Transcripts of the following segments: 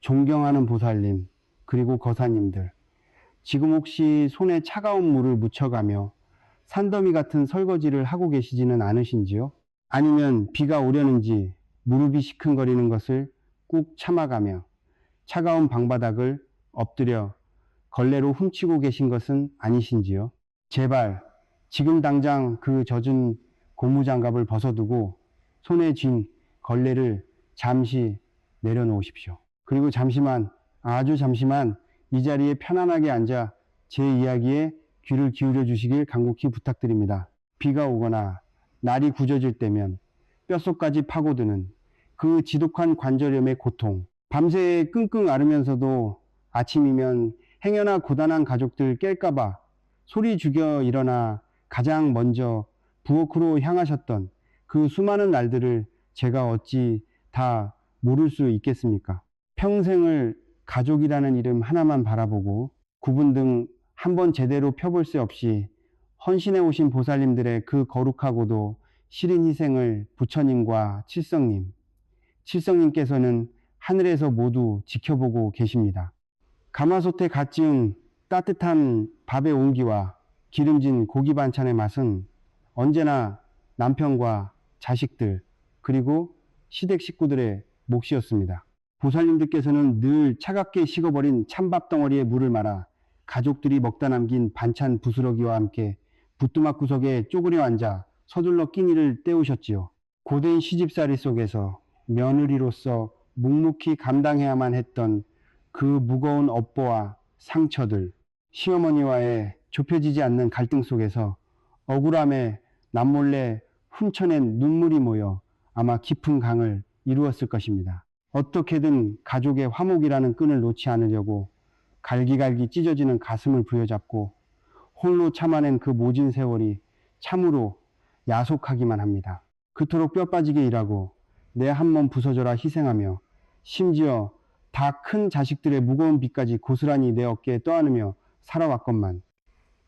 존경하는 보살님, 그리고 거사님들, 지금 혹시 손에 차가운 물을 묻혀가며 산더미 같은 설거지를 하고 계시지는 않으신지요? 아니면 비가 오려는지 무릎이 시큰거리는 것을 꾹 참아가며 차가운 방바닥을 엎드려 걸레로 훔치고 계신 것은 아니신지요? 제발 지금 당장 그 젖은 고무장갑을 벗어두고 손에 쥔 걸레를 잠시 내려놓으십시오. 그리고 잠시만, 아주 잠시만 이 자리에 편안하게 앉아 제 이야기에 귀를 기울여 주시길 간곡히 부탁드립니다. 비가 오거나 날이 굳어질 때면 뼛속까지 파고드는 그 지독한 관절염의 고통, 밤새 끙끙 앓으면서도 아침이면 행여나 고단한 가족들 깰까봐 소리 죽여 일어나 가장 먼저 부엌으로 향하셨던 그 수많은 날들을 제가 어찌 다 모를 수 있겠습니까? 평생을 가족이라는 이름 하나만 바라보고 구분 등 한번 제대로 펴볼 새 없이 헌신해 오신 보살님들의 그 거룩하고도 시린 희생을 부처님과 칠성님께서는 하늘에서 모두 지켜보고 계십니다. 가마솥에 갓 지은 따뜻한 밥의 온기와 기름진 고기 반찬의 맛은 언제나 남편과 자식들 그리고 시댁 식구들의 몫이었습니다. 보살님들께서는 늘 차갑게 식어버린 찬밥 덩어리에 물을 말아 가족들이 먹다 남긴 반찬 부스러기와 함께 부뚜막 구석에 쪼그려 앉아 서둘러 끼니를 때우셨지요. 고된 시집살이 속에서 며느리로서 묵묵히 감당해야만 했던 그 무거운 업보와 상처들, 시어머니와의 좁혀지지 않는 갈등 속에서 억울함에 남몰래 훔쳐낸 눈물이 모여 아마 깊은 강을 이루었을 것입니다. 어떻게든 가족의 화목이라는 끈을 놓지 않으려고 갈기갈기 찢어지는 가슴을 부여잡고 홀로 참아낸 그 모진 세월이 참으로 야속하기만 합니다. 그토록 뼈 빠지게 일하고 내 한 몸 부서져라 희생하며 심지어 다 큰 자식들의 무거운 빚까지 고스란히 내 어깨에 떠안으며 살아왔건만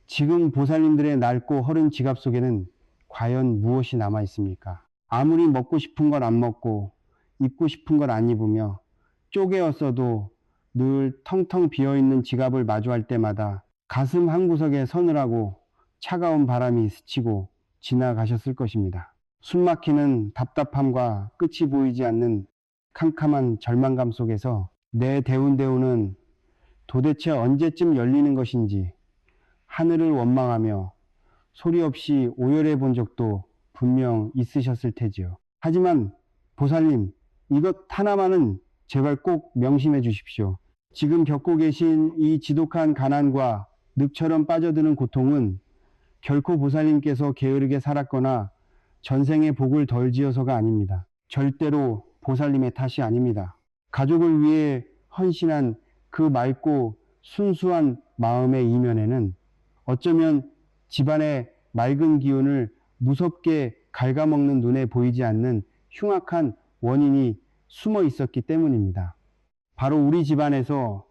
지금 보살님들의 낡고 허른 지갑 속에는 과연 무엇이 남아 있습니까? 아무리 먹고 싶은 걸 안 먹고 입고 싶은 걸 안 입으며 쪼개었어도 늘 텅텅 비어있는 지갑을 마주할 때마다 가슴 한구석에 서늘하고 차가운 바람이 스치고 지나가셨을 것입니다. 숨막히는 답답함과 끝이 보이지 않는 캄캄한 절망감 속에서 내 대운대운은 도대체 언제쯤 열리는 것인지 하늘을 원망하며 소리 없이 오열해 본 적도 분명 있으셨을 테지요. 하지만 보살님, 이것 하나만은 제발 꼭 명심해 주십시오. 지금 겪고 계신 이 지독한 가난과 늪처럼 빠져드는 고통은 결코 보살님께서 게으르게 살았거나 전생에 복을 덜 지어서가 아닙니다. 절대로 보살님의 탓이 아닙니다. 가족을 위해 헌신한 그 맑고 순수한 마음의 이면에는 어쩌면 집안의 맑은 기운을 무섭게 갉아먹는 눈에 보이지 않는 흉악한 원인이 숨어 있었기 때문입니다. 바로 우리 집안에서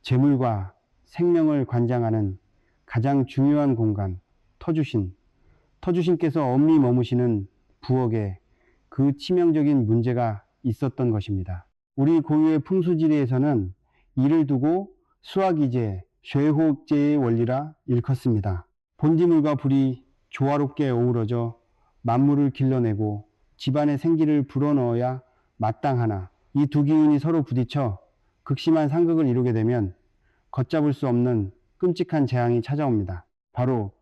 재물과 생명을 관장하는 가장 중요한 공간, 터주신께서 엄히 머무시는 부엌에 그 치명적인 문제가 있었던 것입니다. 우리 고유의 풍수지리에서는 이를 두고 수학이제, 쇠호흡제의 원리라 일컫습니다. 본디물과 불이 조화롭게 어우러져 만물을 길러내고 집안의 생기를 불어넣어야 마땅하나 이 두 기운이 서로 부딪혀 극심한 상극을 이루게 되면 걷잡을 수 없는 끔찍한 재앙이 찾아옵니다. 바로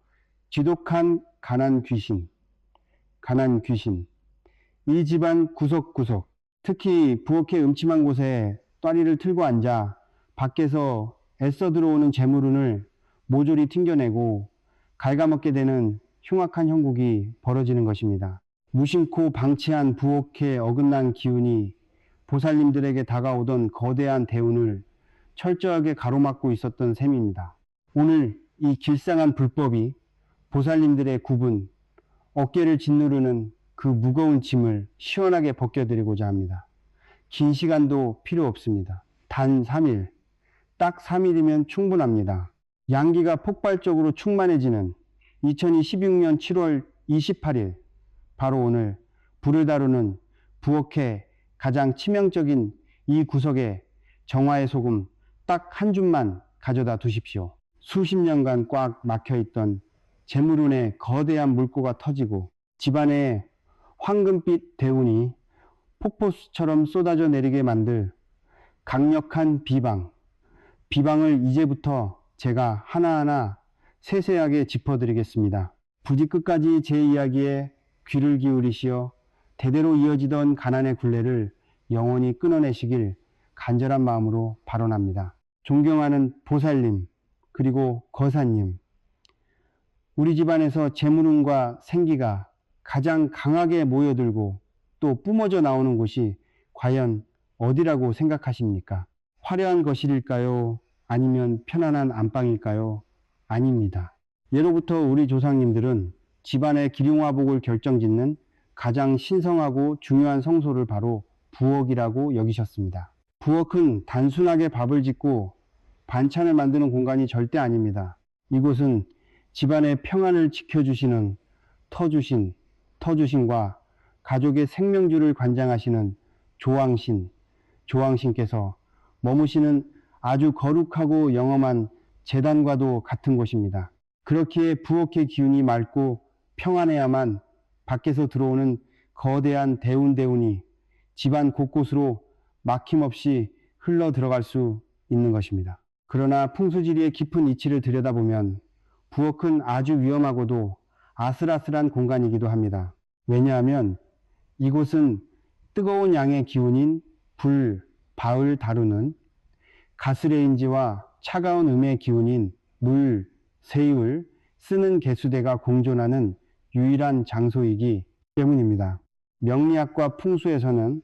지독한 가난 귀신. 이 집안 구석구석, 특히 부엌의 음침한 곳에 또리를 틀고 앉아 밖에서 애써 들어오는 재물운을 모조리 튕겨내고 갉아먹게 되는 흉악한 형국이 벌어지는 것입니다. 무심코 방치한 부엌의 어긋난 기운이 보살님들에게 다가오던 거대한 대운을 철저하게 가로막고 있었던 셈입니다. 오늘 이 길상한 불법이 보살님들의 구분, 어깨를 짓누르는 그 무거운 짐을 시원하게 벗겨드리고자 합니다. 긴 시간도 필요 없습니다. 단 3일, 딱 3일이면 충분합니다. 양기가 폭발적으로 충만해지는 2026년 7월 28일, 바로 오늘 불을 다루는 부엌의 가장 치명적인 이 구석에 정화의 소금 딱 한 줌만 가져다 두십시오. 수십 년간 꽉 막혀있던 재물운의 거대한 물꼬가 터지고 집안에 황금빛 대운이 폭포수처럼 쏟아져 내리게 만들 강력한 비방을 이제부터 제가 하나하나 세세하게 짚어드리겠습니다. 부디 끝까지 제 이야기에 귀를 기울이시어 대대로 이어지던 가난의 굴레를 영원히 끊어내시길 간절한 마음으로 발언합니다. 존경하는 보살님, 그리고 거사님, 우리 집안에서 재물운과 생기가 가장 강하게 모여들고 또 뿜어져 나오는 곳이 과연 어디라고 생각하십니까? 화려한 거실일까요? 아니면 편안한 안방일까요? 아닙니다. 예로부터 우리 조상님들은 집안의 기륭화복을 결정짓는 가장 신성하고 중요한 성소를 바로 부엌이라고 여기셨습니다. 부엌은 단순하게 밥을 짓고 반찬을 만드는 공간이 절대 아닙니다. 이곳은 집안의 평안을 지켜주시는 터주신과 가족의 생명줄을 관장하시는 조왕신께서 머무시는 아주 거룩하고 영험한 제단과도 같은 곳입니다. 그렇기에 부엌의 기운이 맑고 평안해야만 밖에서 들어오는 거대한 대운이 집안 곳곳으로 막힘없이 흘러 들어갈 수 있는 것입니다. 그러나 풍수지리의 깊은 이치를 들여다보면 부엌은 아주 위험하고도 아슬아슬한 공간이기도 합니다. 왜냐하면 이곳은 뜨거운 양의 기운인 불, 바을 다루는 가스레인지와 차가운 음의 기운인 물, 세율, 쓰는 개수대가 공존하는 유일한 장소이기 때문입니다. 명리학과 풍수에서는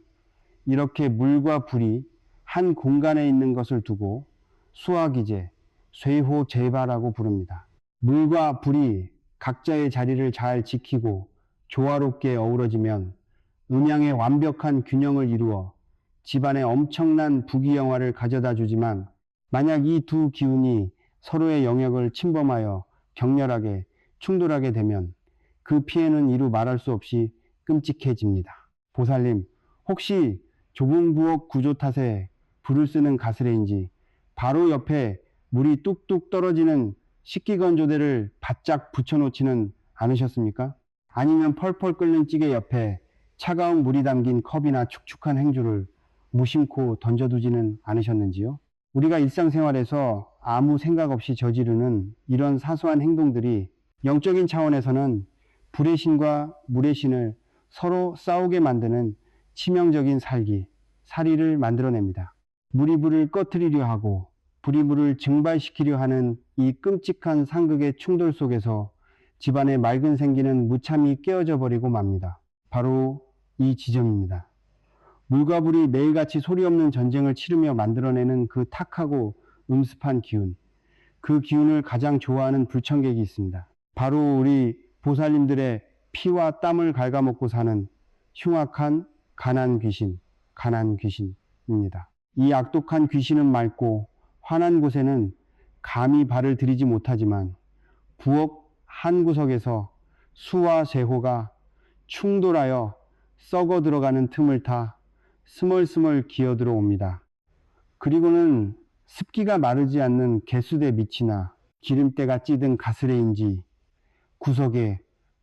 이렇게 물과 불이 한 공간에 있는 것을 두고 수화기제, 쇠호제바라고 부릅니다. 물과 불이 각자의 자리를 잘 지키고 조화롭게 어우러지면 음양의 완벽한 균형을 이루어 집안에 엄청난 부귀영화를 가져다 주지만 만약 이 두 기운이 서로의 영역을 침범하여 격렬하게 충돌하게 되면 그 피해는 이루 말할 수 없이 끔찍해집니다. 보살님, 혹시 좁은 부엌 구조 탓에 불을 쓰는 가스레인지 바로 옆에 물이 뚝뚝 떨어지는 식기건조대를 바짝 붙여놓지는 않으셨습니까? 아니면 펄펄 끓는 찌개 옆에 차가운 물이 담긴 컵이나 축축한 행주를 무심코 던져두지는 않으셨는지요? 우리가 일상생활에서 아무 생각 없이 저지르는 이런 사소한 행동들이 영적인 차원에서는 불의 신과 물의 신을 서로 싸우게 만드는 치명적인 사리를 만들어냅니다. 물이 불을 꺼트리려 하고 불이 물을 증발시키려 하는 이 끔찍한 상극의 충돌 속에서 집안의 맑은 생기는 무참히 깨어져 버리고 맙니다. 바로 이 지점입니다. 물과 불이 매일같이 소리 없는 전쟁을 치르며 만들어내는 그 탁하고 음습한 기운, 그 기운을 가장 좋아하는 불청객이 있습니다. 바로 우리 보살님들의 피와 땀을 갉아먹고 사는 흉악한 가난 귀신입니다. 이 악독한 귀신은 맑고 환한 곳에는 감히 발을 들이지 못하지만 부엌 한 구석에서 수와 세호가 충돌하여 썩어 들어가는 틈을 타 스멀스멀 기어들어 옵니다. 그리고는 습기가 마르지 않는 개수대 밑이나 기름때가 찌든 가스레인지 구석에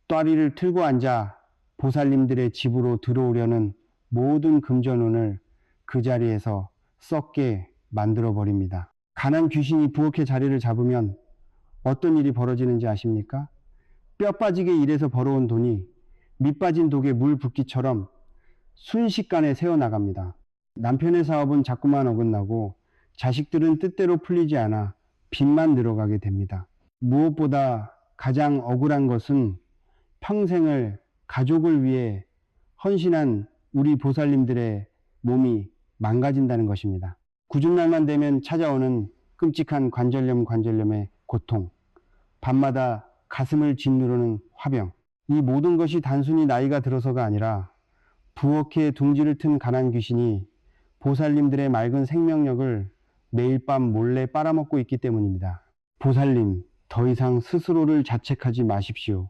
또아리를 틀고 앉아 보살님들의 집으로 들어오려는 모든 금전운을 그 자리에서 썩게 만들어 버립니다. 가난 귀신이 부엌의 자리를 잡으면 어떤 일이 벌어지는지 아십니까? 뼈 빠지게 일해서 벌어온 돈이 밑 빠진 독에 물 붓기처럼 순식간에 새어나갑니다. 남편의 사업은 자꾸만 어긋나고 자식들은 뜻대로 풀리지 않아 빚만 늘어가게 됩니다. 무엇보다 가장 억울한 것은 평생을 가족을 위해 헌신한 우리 보살님들의 몸이 망가진다는 것입니다. 구중날만 되면 찾아오는 끔찍한 관절염의 고통, 밤마다 가슴을 짓누르는 화병, 이 모든 것이 단순히 나이가 들어서가 아니라 부엌에 둥지를 튼 가난 귀신이 보살님들의 맑은 생명력을 매일 밤 몰래 빨아먹고 있기 때문입니다. 보살님, 더 이상 스스로를 자책하지 마십시오.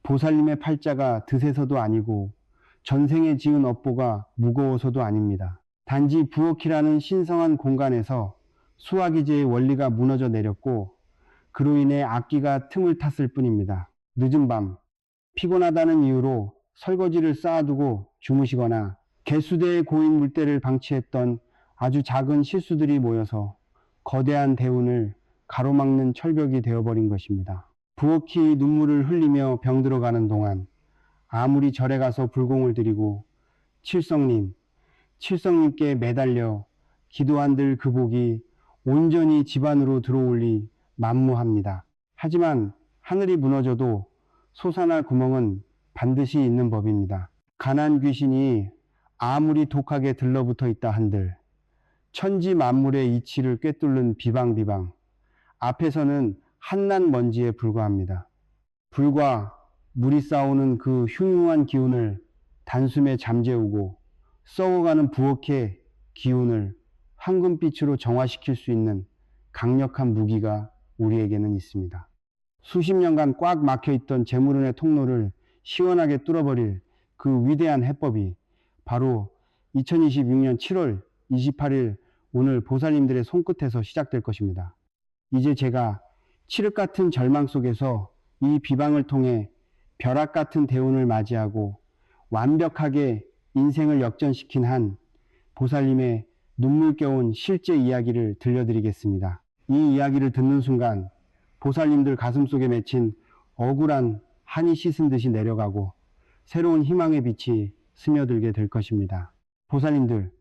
보살님의 팔자가 드세서도 아니고 전생에 지은 업보가 무거워서도 아닙니다. 단지 부엌이라는 신성한 공간에서 수화기제의 원리가 무너져 내렸고 그로 인해 악기가 틈을 탔을 뿐입니다. 늦은 밤 피곤하다는 이유로 설거지를 쌓아두고 주무시거나 개수대의 고인 물때를 방치했던 아주 작은 실수들이 모여서 거대한 대운을 가로막는 철벽이 되어버린 것입니다. 부엌이 눈물을 흘리며 병들어가는 동안 아무리 절에 가서 불공을 드리고 칠성님께 매달려 기도한들 그 복이 온전히 집안으로 들어올리 만무합니다. 하지만 하늘이 무너져도 솟아날 구멍은 반드시 있는 법입니다. 가난 귀신이 아무리 독하게 들러붙어 있다 한들 천지 만물의 이치를 꿰뚫는 비방비방 앞에서는 한낱 먼지에 불과합니다. 불과 물이 쌓아오는 그 흉흉한 기운을 단숨에 잠재우고 썩어가는 부엌의 기운을 황금빛으로 정화시킬 수 있는 강력한 무기가 우리에게는 있습니다. 수십 년간 꽉 막혀있던 재물운의 통로를 시원하게 뚫어버릴 그 위대한 해법이 바로 2026년 7월 28일 오늘 보살님들의 손끝에서 시작될 것입니다. 이제 제가 칠흑 같은 절망 속에서 이 비방을 통해 벼락 같은 대운을 맞이하고 완벽하게 인생을 역전시킨 한 보살님의 눈물겨운 실제 이야기를 들려드리겠습니다. 이 이야기를 듣는 순간 보살님들 가슴속에 맺힌 억울한 한이 씻은 듯이 내려가고 새로운 희망의 빛이 스며들게 될 것입니다. 보살님들,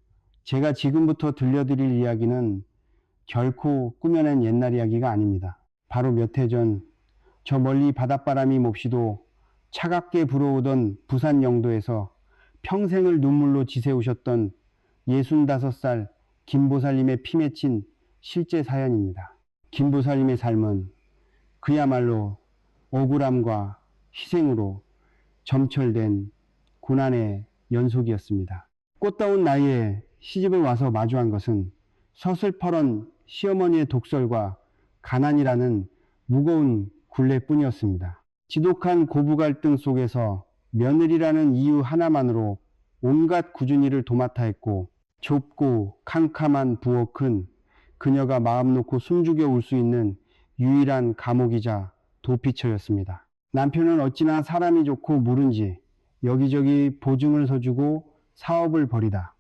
제가 지금부터 들려드릴 이야기는 결코 꾸며낸 옛날 이야기가 아닙니다. 바로 몇 해 전 저 멀리 바닷바람이 몹시도 차갑게 불어오던 부산 영도에서 평생을 눈물로 지새우셨던 65살 김보살님의 피 맺힌 실제 사연입니다. 김보살님의 삶은 그야말로 억울함과 희생으로 점철된 고난의 연속이었습니다. 꽃다운 나이에 시집을 와서 마주한 것은 서슬퍼런 시어머니의 독설과 가난이라는 무거운 굴레뿐이었습니다. 지독한 고부 갈등 속에서 며느리라는 이유 하나만으로 온갖 굳은 일을 도맡아 했고 좁고 캄캄한 부엌은 그녀가 마음 놓고 숨죽여 울 수 있는 유일한 감옥이자 도피처였습니다. 남편은 어찌나 사람이 좋고 물은지 여기저기 보증을 서주고 사업을 벌이다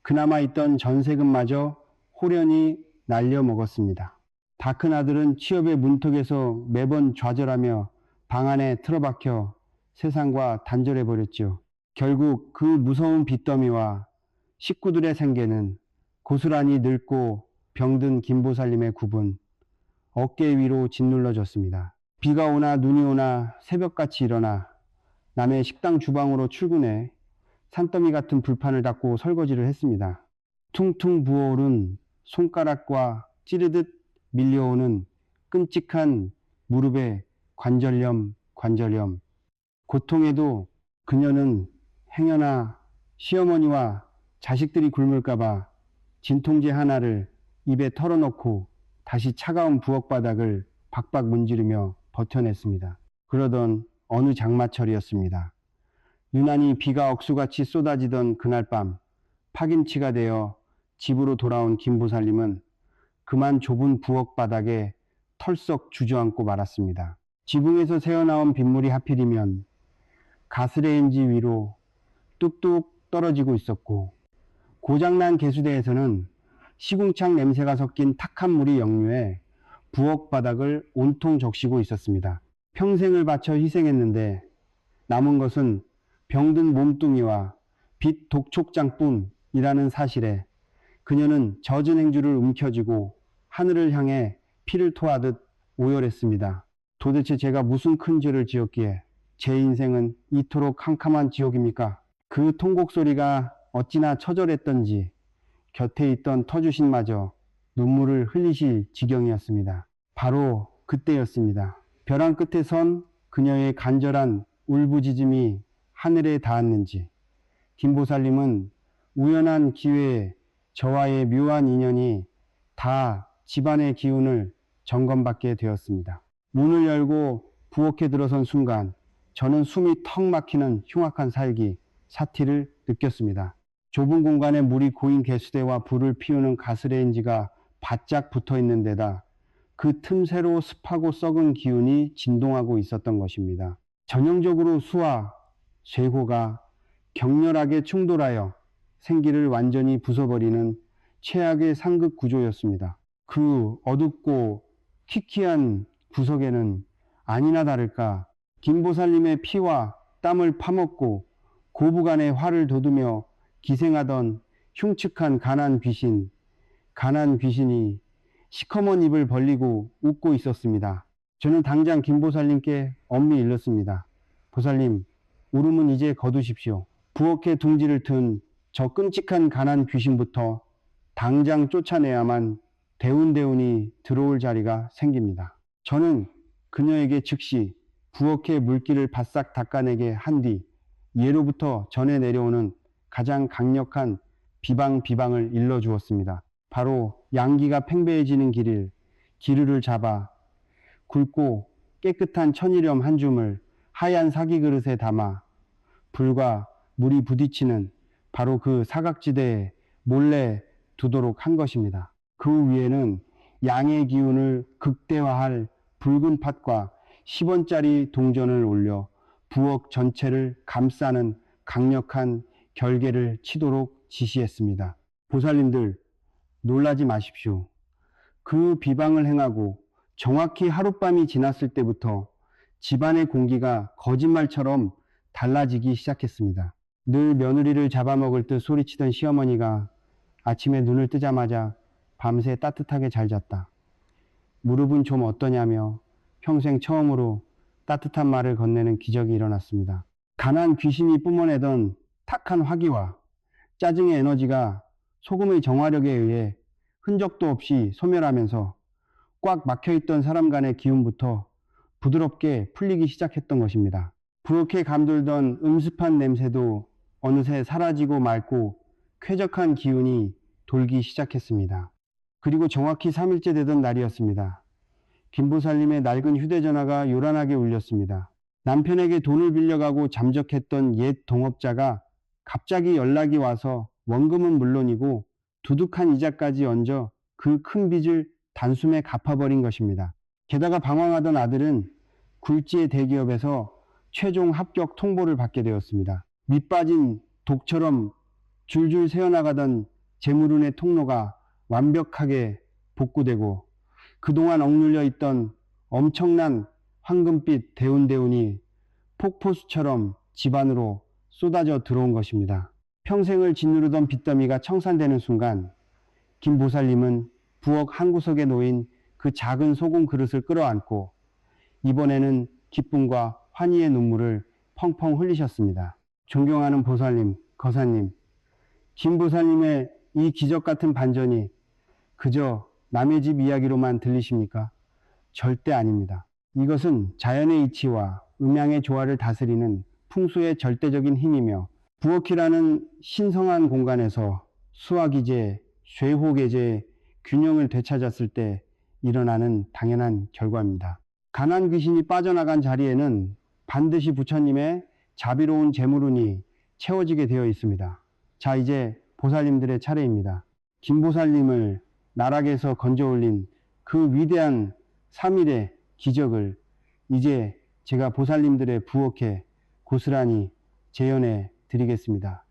그나마 있던 전세금마저 호련히 날려먹었습니다. 다 큰 아들은 취업의 문턱에서 매번 좌절하며 방 안에 틀어박혀 세상과 단절해버렸죠. 결국 그 무서운 빚더미와 식구들의 생계는 고스란히 늙고 병든 김보살님의 굽은 어깨 위로 짓눌러졌습니다. 비가 오나 눈이 오나 새벽같이 일어나 남의 식당 주방으로 출근해 산더미 같은 불판을 닦고 설거지를 했습니다. 퉁퉁 부어오른 손가락과 찌르듯 밀려오는 끔찍한 무릎의 관절염. 고통에도 그녀는 행여나 시어머니와 자식들이 굶을까봐 진통제 하나를 입에 털어넣고 다시 차가운 부엌 바닥을 박박 문지르며 버텨냈습니다. 그러던 어느 장마철이었습니다. 유난히 비가 억수같이 쏟아지던 그날 밤 파김치가 되어 집으로 돌아온 김보살님은 그만 좁은 부엌 바닥에 털썩 주저앉고 말았습니다. 지붕에서 새어나온 빗물이 하필이면 가스레인지 위로 뚝뚝 떨어지고 있었고 고장난 개수대에서는 시궁창 냄새가 섞인 탁한 물이 역류해 부엌 바닥을 온통 적시고 있었습니다. 평생을 바쳐 희생했는데 남은 것은 병든 몸뚱이와 빚 독촉장뿐이라는 사실에 그녀는 젖은 행주를 움켜쥐고 하늘을 향해 피를 토하듯 오열했습니다. 도대체 제가 무슨 큰 죄를 지었기에 제 인생은 이토록 캄캄한 지옥입니까? 그 통곡 소리가 어찌나 처절했던지 곁에 있던 터주신마저 눈물을 흘리실 지경이었습니다. 바로 그때였습니다. 벼랑 끝에 선 그녀의 간절한 울부짖음이 하늘에 닿았는지 김보살님은 우연한 기회에 저와의 묘한 인연이 다 집안의 기운을 점검받게 되었습니다. 문을 열고 부엌에 들어선 순간 저는 숨이 턱 막히는 흉악한 살기, 사티를 느꼈습니다. 좁은 공간에 물이 고인 개수대와 불을 피우는 가스레인지가 바짝 붙어 있는 데다 그 틈새로 습하고 썩은 기운이 진동하고 있었던 것입니다. 전형적으로 수와 쇠고가 격렬하게 충돌하여 생기를 완전히 부숴버리는 최악의 상극 구조였습니다. 그 어둡고 퀴퀴한 구석에는 아니나 다를까 김보살님의 피와 땀을 파먹고 고부간의 화를 돋우며 기생하던 흉측한 가난 귀신이 시커먼 입을 벌리고 웃고 있었습니다. 저는 당장 김보살님께 엄히 일렀습니다. 보살님, 울음은 이제 거두십시오. 부엌에 둥지를 튼 저 끔찍한 가난 귀신부터 당장 쫓아내야만 대운대운이 들어올 자리가 생깁니다. 저는 그녀에게 즉시 부엌의 물기를 바싹 닦아내게 한 뒤 예로부터 전해 내려오는 가장 강력한 비방을 일러주었습니다. 바로 양기가 팽배해지는 기르를 잡아 굵고 깨끗한 천일염 한 줌을 하얀 사기 그릇에 담아 불과 물이 부딪히는 바로 그 사각지대에 몰래 두도록 한 것입니다. 그 위에는 양의 기운을 극대화할 붉은 팥과 10원짜리 동전을 올려 부엌 전체를 감싸는 강력한 결계를 치도록 지시했습니다. 보살님들, 놀라지 마십시오. 그 비방을 행하고 정확히 하룻밤이 지났을 때부터 집안의 공기가 거짓말처럼 달라지기 시작했습니다. 늘 며느리를 잡아먹을 듯 소리치던 시어머니가 아침에 눈을 뜨자마자 밤새 따뜻하게 잘 잤다. 무릎은 좀 어떠냐며 평생 처음으로 따뜻한 말을 건네는 기적이 일어났습니다. 가난 귀신이 뿜어내던 탁한 화기와 짜증의 에너지가 소금의 정화력에 의해 흔적도 없이 소멸하면서 꽉 막혀있던 사람 간의 기운부터 부드럽게 풀리기 시작했던 것입니다. 부엌에 감돌던 음습한 냄새도 어느새 사라지고 맑고 쾌적한 기운이 돌기 시작했습니다. 그리고 정확히 3일째 되던 날이었습니다. 김보살님의 낡은 휴대전화가 요란하게 울렸습니다. 남편에게 돈을 빌려가고 잠적했던 옛 동업자가 갑자기 연락이 와서 원금은 물론이고 두둑한 이자까지 얹어 그 큰 빚을 단숨에 갚아버린 것입니다. 게다가 방황하던 아들은 굴지의 대기업에서 최종 합격 통보를 받게 되었습니다. 밑빠진 독처럼 줄줄 새어나가던 재물운의 통로가 완벽하게 복구되고 그동안 억눌려 있던 엄청난 황금빛 대운이 폭포수처럼 집안으로 쏟아져 들어온 것입니다. 평생을 짓누르던 빚더미가 청산되는 순간 김보살님은 부엌 한 구석에 놓인 그 작은 소금 그릇을 끌어안고 이번에는 기쁨과 환희의 눈물을 펑펑 흘리셨습니다. 존경하는 보살님, 거사님, 김보살님의 이 기적 같은 반전이 그저 남의 집 이야기로만 들리십니까? 절대 아닙니다. 이것은 자연의 이치와 음양의 조화를 다스리는 풍수의 절대적인 힘이며 부엌이라는 신성한 공간에서 수화기제, 쇠호계제의 균형을 되찾았을 때 일어나는 당연한 결과입니다. 가난 귀신이 빠져나간 자리에는 반드시 부처님의 자비로운 재물운이 채워지게 되어 있습니다. 자, 이제 보살님들의 차례입니다. 김보살님을 나락에서 건져올린 그 위대한 3일의 기적을 이제 제가 보살님들의 부엌에 고스란히 재현해 드리겠습니다.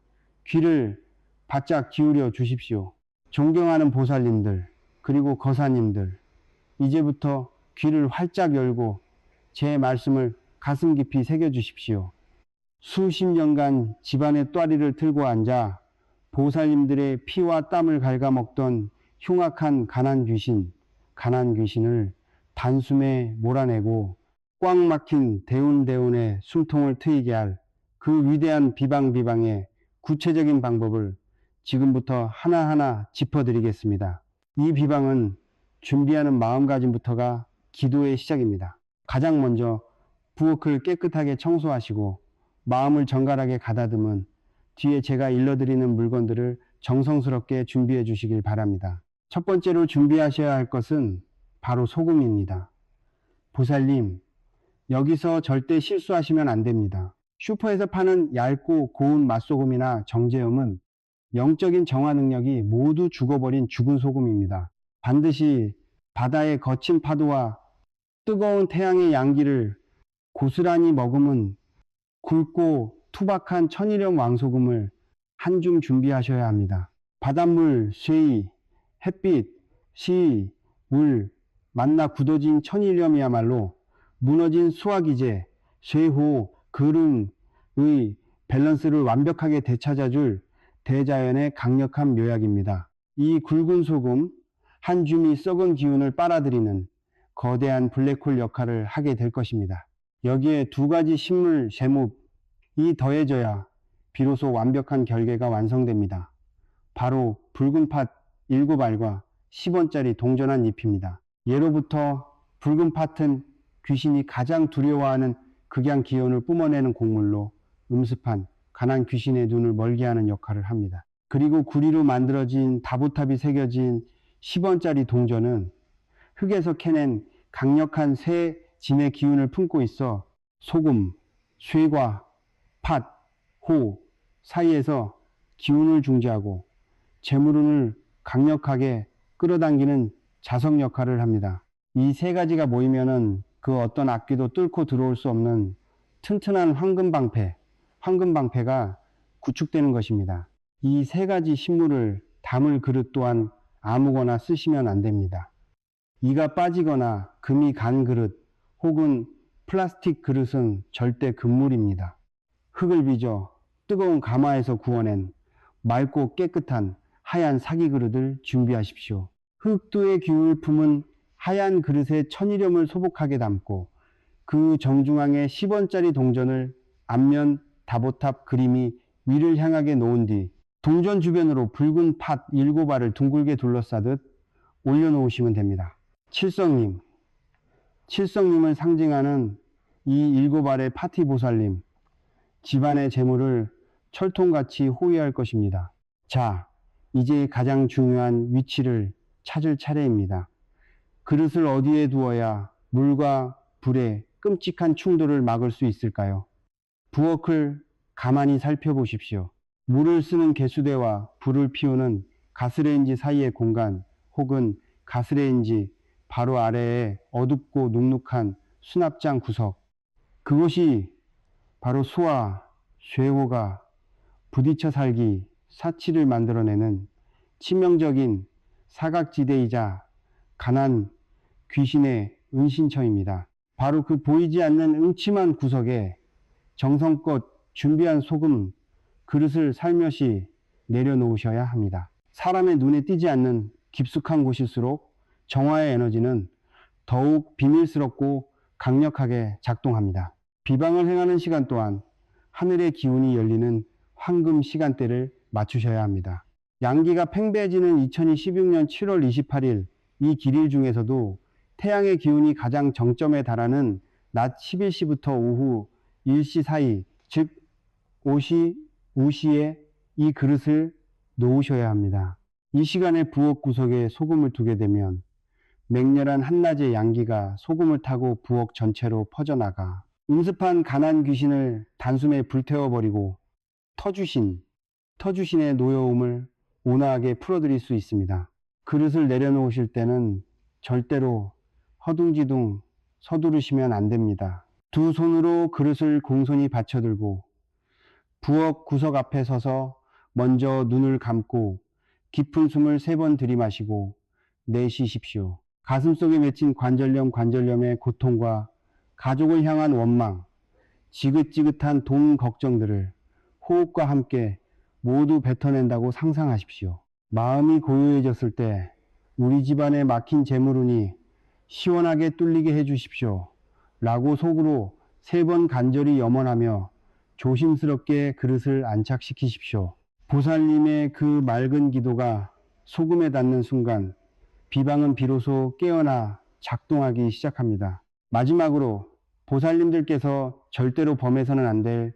귀를 바짝 기울여 주십시오. 존경하는 보살님들, 그리고 거사님들, 이제부터 귀를 활짝 열고 제 말씀을 가슴 깊이 새겨 주십시오. 수십 년간 집안의 또아리를 틀고 앉아 보살님들의 피와 땀을 갉아먹던 흉악한 가난 귀신을 단숨에 몰아내고 꽉 막힌 대운의 숨통을 트이게 할 그 위대한 비방의 구체적인 방법을 지금부터 하나하나 짚어드리겠습니다. 이 비방은 준비하는 마음가짐부터가 기도의 시작입니다. 가장 먼저 부엌을 깨끗하게 청소하시고 마음을 정갈하게 가다듬은 뒤에 제가 일러드리는 물건들을 정성스럽게 준비해 주시길 바랍니다. 첫 번째로 준비하셔야 할 것은 바로 소금입니다. 보살님, 여기서 절대 실수하시면 안 됩니다. 슈퍼에서 파는 얇고 고운 맛소금이나 정제염은 영적인 정화 능력이 모두 죽어버린 죽은 소금입니다. 반드시 바다의 거친 파도와 뜨거운 태양의 양기를 고스란히 머금은 굵고 투박한 천일염 왕소금을 한 줌 준비하셔야 합니다. 바닷물, 쇠이, 햇빛, 시, 물, 만나 굳어진 천일염이야말로 무너진 수화기제, 쇠호, 그름의 밸런스를 완벽하게 되찾아줄 대자연의 강력한 묘약입니다. 이 굵은 소금 한 줌이 썩은 기운을 빨아들이는 거대한 블랙홀 역할을 하게 될 것입니다. 여기에 두 가지 식물 제목이 더해져야 비로소 완벽한 결계가 완성됩니다. 바로 붉은 팥 7알과 10원짜리 동전한 잎입니다. 예로부터 붉은 팥은 귀신이 가장 두려워하는 극양 기운을 뿜어내는 곡물로 음습한 가난 귀신의 눈을 멀게 하는 역할을 합니다. 그리고 구리로 만들어진 다보탑이 새겨진 10원짜리 동전은 흙에서 캐낸 강력한 새 진의 기운을 품고 있어 소금, 쇠과 팥, 호 사이에서 기운을 중재하고 재물운을 강력하게 끌어당기는 자석 역할을 합니다. 이 세 가지가 모이면은 그 어떤 악기도 뚫고 들어올 수 없는 튼튼한 황금방패가 구축되는 것입니다. 이 세 가지 식물을 담을 그릇 또한 아무거나 쓰시면 안 됩니다. 이가 빠지거나 금이 간 그릇 혹은 플라스틱 그릇은 절대 금물입니다. 흙을 빚어 뜨거운 가마에서 구워낸 맑고 깨끗한 하얀 사기 그릇을 준비하십시오. 흙두의 기운을 품은 하얀 그릇에 천일염을 소복하게 담고 그 정중앙에 10원짜리 동전을 앞면 다보탑 그림이 위를 향하게 놓은 뒤 동전 주변으로 붉은 팥 7알을 둥글게 둘러싸듯 올려놓으시면 됩니다. 칠성님을 상징하는 이 7알의 파티 보살님, 집안의 재물을 철통같이 호위할 것입니다. 자, 이제 가장 중요한 위치를 찾을 차례입니다. 그릇을 어디에 두어야 물과 불의 끔찍한 충돌을 막을 수 있을까요? 부엌을 가만히 살펴보십시오. 물을 쓰는 개수대와 불을 피우는 가스레인지 사이의 공간 혹은 가스레인지 바로 아래에 어둡고 눅눅한 수납장 구석, 그곳이 바로 수와 쇠호가 부딪혀 살기 사치를 만들어내는 치명적인 사각지대이자 가난 귀신의 은신처입니다. 바로 그 보이지 않는 음침한 구석에 정성껏 준비한 소금 그릇을 살며시 내려놓으셔야 합니다. 사람의 눈에 띄지 않는 깊숙한 곳일수록 정화의 에너지는 더욱 비밀스럽고 강력하게 작동합니다. 비방을 행하는 시간 또한 하늘의 기운이 열리는 황금 시간대를 맞추셔야 합니다. 양기가 팽배해지는 2016년 7월 28일 이 길일 중에서도 태양의 기운이 가장 정점에 달하는 낮 11시부터 오후 1시 사이, 즉 오시, 우시에 이 그릇을 놓으셔야 합니다. 이 시간에 부엌 구석에 소금을 두게 되면 맹렬한 한낮의 양기가 소금을 타고 부엌 전체로 퍼져나가 음습한 가난 귀신을 단숨에 불태워버리고 터주신의 노여움을 온화하게 풀어드릴 수 있습니다. 그릇을 내려놓으실 때는 절대로 허둥지둥 서두르시면 안 됩니다. 두 손으로 그릇을 공손히 받쳐들고 부엌 구석 앞에 서서 먼저 눈을 감고 깊은 숨을 3번 들이마시고 내쉬십시오. 가슴속에 맺힌 관절염의 고통과 가족을 향한 원망, 지긋지긋한 돈 걱정들을 호흡과 함께 모두 뱉어낸다고 상상하십시오. 마음이 고요해졌을 때 우리 집안에 막힌 재물운이 시원하게 뚫리게 해주십시오. 라고 속으로 3번 간절히 염원하며 조심스럽게 그릇을 안착시키십시오. 보살님의 그 맑은 기도가 소금에 닿는 순간 비방은 비로소 깨어나 작동하기 시작합니다. 마지막으로 보살님들께서 절대로 범해서는 안 될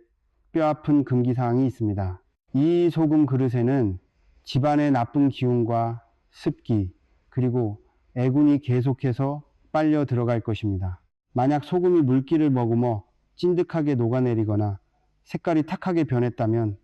뼈아픈 금기사항이 있습니다. 이 소금 그릇에는 집안의 나쁜 기운과 습기 그리고 애군이 계속해서 빨려 들어갈 것입니다. 만약 소금이 물기를 머금어 찐득하게 녹아내리거나 색깔이 탁하게 변했다면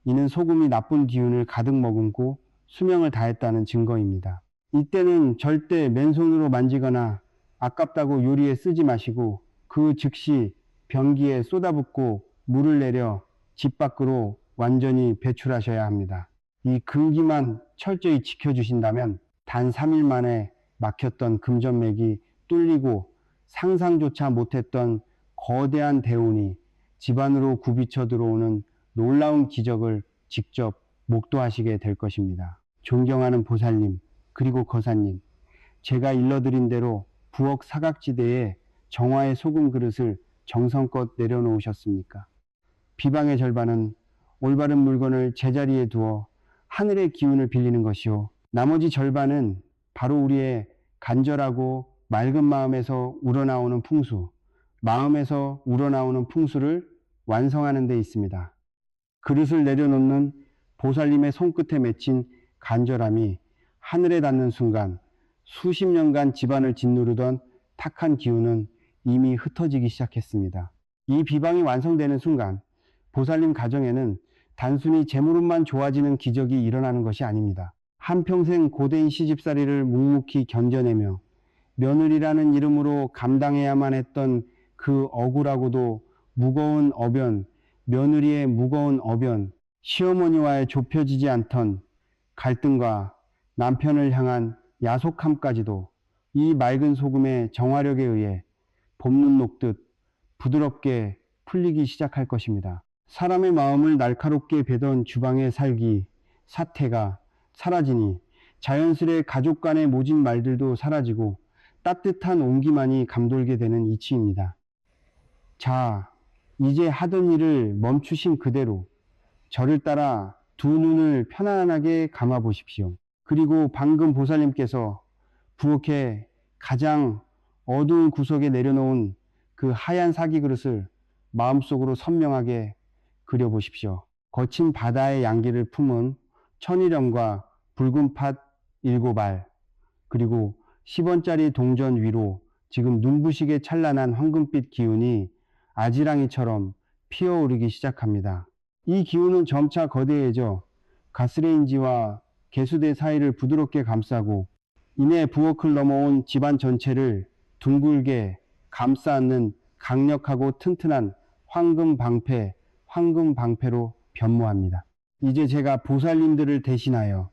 이는 소금이 나쁜 기운을 가득 머금고 수명을 다했다는 증거입니다. 이때는 절대 맨손으로 만지거나 아깝다고 요리에 쓰지 마시고 그 즉시 변기에 쏟아붓고 물을 내려 집 밖으로 완전히 배출하셔야 합니다. 이 금기만 철저히 지켜주신다면 단 3일 만에 막혔던 금전맥이 뚫리고 상상조차 못했던 거대한 대운이 집안으로 굽이쳐 들어오는 놀라운 기적을 직접 목도하시게 될 것입니다. 존경하는 보살님, 그리고 거사님, 제가 일러드린 대로 부엌 사각지대에 정화의 소금 그릇을 정성껏 내려놓으셨습니까? 비방의 절반은 올바른 물건을 제자리에 두어 하늘의 기운을 빌리는 것이요, 나머지 절반은 바로 우리의 간절하고 맑은 마음에서 우러나오는 풍수, 마음에서 우러나오는 풍수를 완성하는 데 있습니다. 그릇을 내려놓는 보살님의 손끝에 맺힌 간절함이 하늘에 닿는 순간 수십 년간 집안을 짓누르던 탁한 기운은 이미 흩어지기 시작했습니다. 이 비방이 완성되는 순간 보살님 가정에는 단순히 재물운만 좋아지는 기적이 일어나는 것이 아닙니다. 한평생 고된 시집살이를 묵묵히 견뎌내며 며느리라는 이름으로 감당해야만 했던 그 억울하고도 무거운 어변, 며느리의 무거운 어변, 시어머니와의 좁혀지지 않던 갈등과 남편을 향한 야속함까지도 이 맑은 소금의 정화력에 의해 봄눈 녹듯 부드럽게 풀리기 시작할 것입니다. 사람의 마음을 날카롭게 베던 주방의 살기, 사태가 사라지니 자연스레 가족 간의 모진 말들도 사라지고 따뜻한 온기만이 감돌게 되는 이치입니다. 자, 이제 하던 일을 멈추신 그대로 저를 따라 두 눈을 편안하게 감아 보십시오. 그리고 방금 보살님께서 부엌에 가장 어두운 구석에 내려놓은 그 하얀 사기 그릇을 마음속으로 선명하게 그려보십시오. 거친 바다의 양기를 품은 천일염과 붉은 팥 7알, 그리고 10원짜리 동전 위로 지금 눈부시게 찬란한 황금빛 기운이 아지랑이처럼 피어오르기 시작합니다. 이 기운은 점차 거대해져 가스레인지와 개수대 사이를 부드럽게 감싸고 이내 부엌을 넘어온 집안 전체를 둥글게 감싸 안는 강력하고 튼튼한 황금 방패로 변모합니다. 이제 제가 보살님들을 대신하여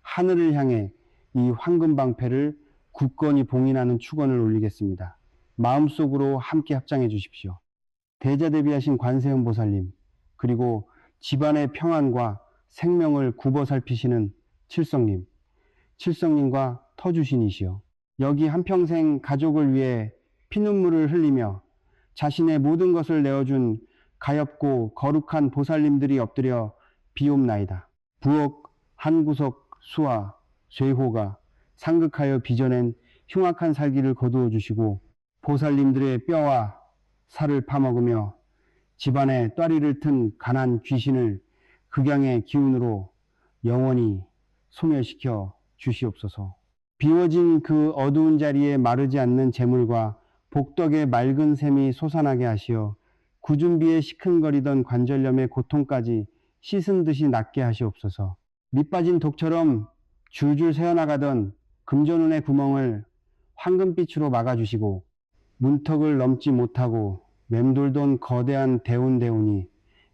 하늘을 향해 이 황금 방패를 굳건히 봉인하는 축원을 올리겠습니다. 마음속으로 함께 합장해 주십시오. 대자대비하신 관세음 보살님, 그리고 집안의 평안과 생명을 굽어 살피시는 칠성님, 칠성님과 터주신이시여, 여기 한평생 가족을 위해 피눈물을 흘리며 자신의 모든 것을 내어준 가엾고 거룩한 보살님들이 엎드려 비옵나이다. 부엌 한 구석 수와 쇠호가 상극하여 빚어낸 흉악한 살기를 거두어 주시고 보살님들의 뼈와 살을 파먹으며 집안에 또리를 튼 가난 귀신을 극양의 기운으로 영원히 소멸시켜 주시옵소서. 비워진 그 어두운 자리에 마르지 않는 재물과 복덕의 맑은 샘이 솟아나게 하시어 구준비에 시큰거리던 관절염의 고통까지 씻은 듯이 낫게 하시옵소서. 밑빠진 독처럼 줄줄 새어나가던 금전운의 구멍을 황금빛으로 막아주시고 문턱을 넘지 못하고 맴돌던 거대한 대운이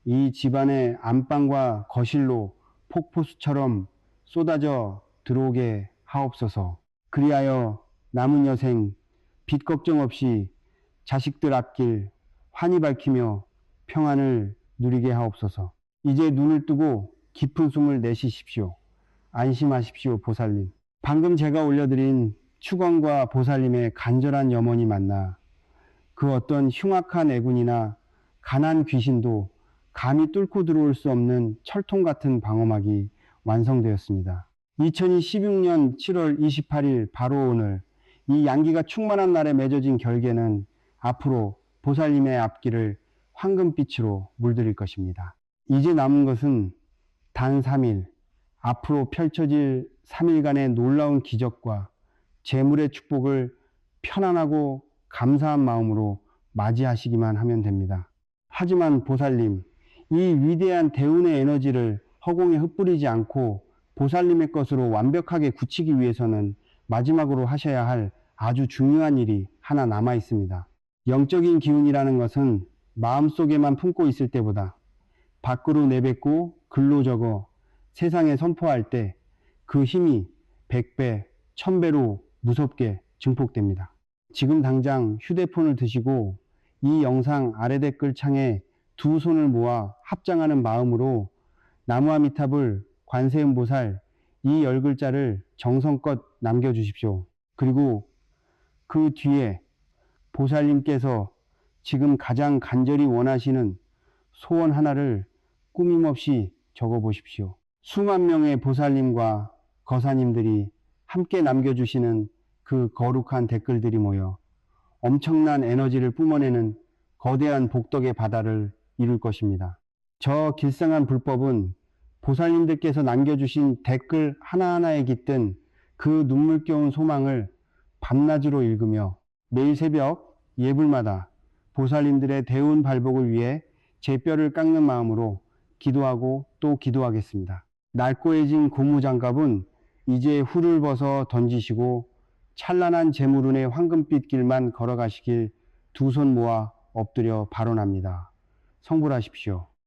이 집안의 안방과 거실로 폭포수처럼 쏟아져 들어오게 하옵소서. 그리하여 남은 여생 빚 걱정 없이 자식들 앞길 환히 밝히며 평안을 누리게 하옵소서. 이제 눈을 뜨고 깊은 숨을 내쉬십시오. 안심하십시오, 보살님. 방금 제가 올려드린 축원과 보살님의 간절한 염원이 만나 그 어떤 흉악한 애군이나 가난 귀신도 감히 뚫고 들어올 수 없는 철통 같은 방어막이 완성되었습니다. 2016년 7월 28일 바로 오늘 이 양기가 충만한 날에 맺어진 결계는 앞으로 보살님의 앞길을 황금빛으로 물들일 것입니다. 이제 남은 것은 단 3일, 앞으로 펼쳐질 3일간의 놀라운 기적과 재물의 축복을 편안하고 감사한 마음으로 맞이하시기만 하면 됩니다. 하지만 보살님, 이 위대한 대운의 에너지를 허공에 흩뿌리지 않고 보살님의 것으로 완벽하게 굳히기 위해서는 마지막으로 하셔야 할 아주 중요한 일이 하나 남아 있습니다. 영적인 기운이라는 것은 마음속에만 품고 있을 때보다 밖으로 내뱉고 글로 적어 세상에 선포할 때 그 힘이 100배, 1000배로 무섭게 증폭됩니다. 지금 당장 휴대폰을 드시고 이 영상 아래 댓글 창에 두 손을 모아 합장하는 마음으로 나무아미탑을 관세음보살 이 10글자를 정성껏 남겨주십시오. 그리고 그 뒤에 보살님께서 지금 가장 간절히 원하시는 소원 하나를 꾸밈없이 적어 보십시오. 수만 명의 보살님과 거사님들이 함께 남겨주시는 그 거룩한 댓글들이 모여 엄청난 에너지를 뿜어내는 거대한 복덕의 바다를 이룰 것입니다. 저 길상한 불법은 보살님들께서 남겨주신 댓글 하나하나에 깃든 그 눈물겨운 소망을 밤낮으로 읽으며 매일 새벽 예불마다 보살님들의 대운 발복을 위해 제 뼈를 깎는 마음으로 기도하고 또 기도하겠습니다. 낡고해진 고무장갑은 이제 훌을 벗어 던지시고 찬란한 재물운의 황금빛 길만 걸어가시길 두 손 모아 엎드려 발언합니다. 성불하십시오.